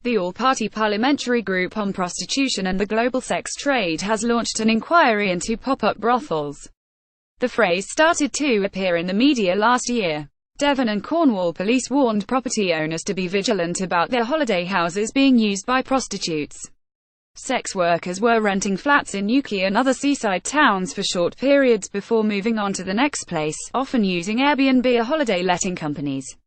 The all-party parliamentary group on prostitution and the global sex trade has launched an inquiry into pop-up brothels. The phrase started to appear in the media last year. Devon and Cornwall police warned property owners to be vigilant about their holiday houses being used by prostitutes. Sex workers were renting flats in Newquay and other seaside towns for short periods before moving on to the next place, often using Airbnb or holiday letting companies.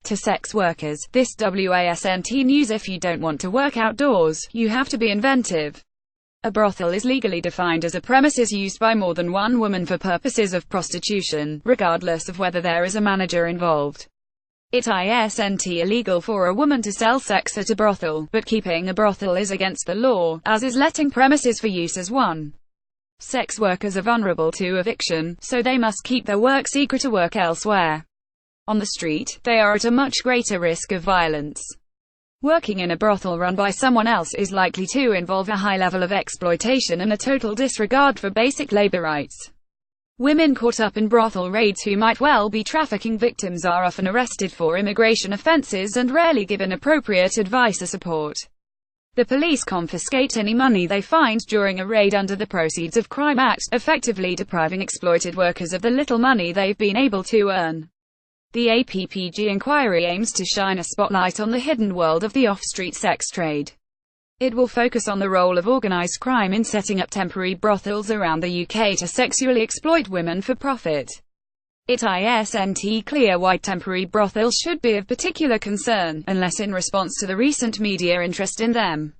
To sex workers, this wasn't news. If you don't want to work outdoors, you have to be inventive. A brothel is legally defined as a premises used by more than one woman for purposes of prostitution, regardless of whether there is a manager involved. It isn't illegal for a woman to sell sex at a brothel, but keeping a brothel is against the law, as is letting premises for use as one. Sex workers are vulnerable to eviction, so they must keep their work secret or work elsewhere. On the street, they are at a much greater risk of violence. Working in a brothel run by someone else is likely to involve a high level of exploitation and a total disregard for basic labor rights. Women caught up in brothel raids who might well be trafficking victims are often arrested for immigration offenses and rarely given appropriate advice or support. The police confiscate any money they find during a raid under the Proceeds of Crime Act, effectively depriving exploited workers of the little money they've been able to earn. The APPG inquiry aims to shine a spotlight on the hidden world of the off-street sex trade. It will focus on the role of organized crime in setting up temporary brothels around the UK to sexually exploit women for profit. It isn't clear why temporary brothels should be of particular concern, unless in response to the recent media interest in them.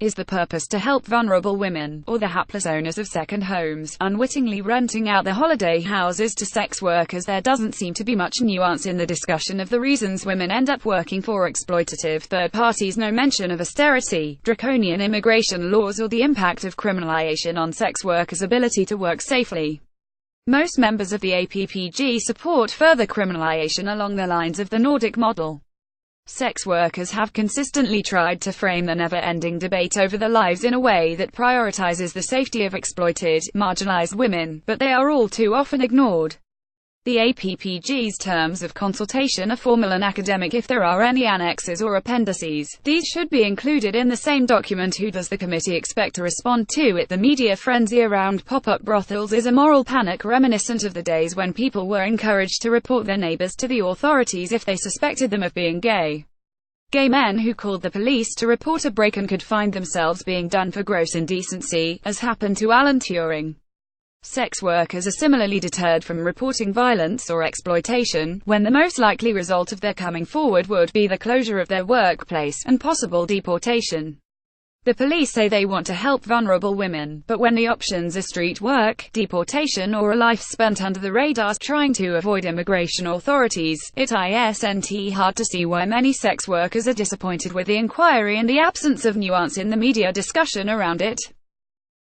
Is the purpose to help vulnerable women, or the hapless owners of second homes, unwittingly renting out their holiday houses to sex workers? There doesn't seem to be much nuance in the discussion of the reasons women end up working for exploitative third parties. No mention of austerity, draconian immigration laws, or the impact of criminalization on sex workers' ability to work safely. Most members of the APPG support further criminalization along the lines of the Nordic model. Sex workers have consistently tried to frame the never-ending debate over their lives in a way that prioritizes the safety of exploited, marginalized women, but they are all too often ignored. The APPG's terms of consultation are formal and academic. If there are any annexes or appendices, these should be included in the same document. Who does the committee expect to respond to it? The media frenzy around pop-up brothels is a moral panic reminiscent of the days when people were encouraged to report their neighbors to the authorities if they suspected them of being gay. Gay men who called the police to report a break-in could find themselves being done for gross indecency, as happened to Alan Turing. Sex workers are similarly deterred from reporting violence or exploitation, when the most likely result of their coming forward would be the closure of their workplace, and possible deportation. The police say they want to help vulnerable women, but when the options are street work, deportation, or a life spent under the radar trying to avoid immigration authorities, it isn't hard to see why many sex workers are disappointed with the inquiry and the absence of nuance in the media discussion around it.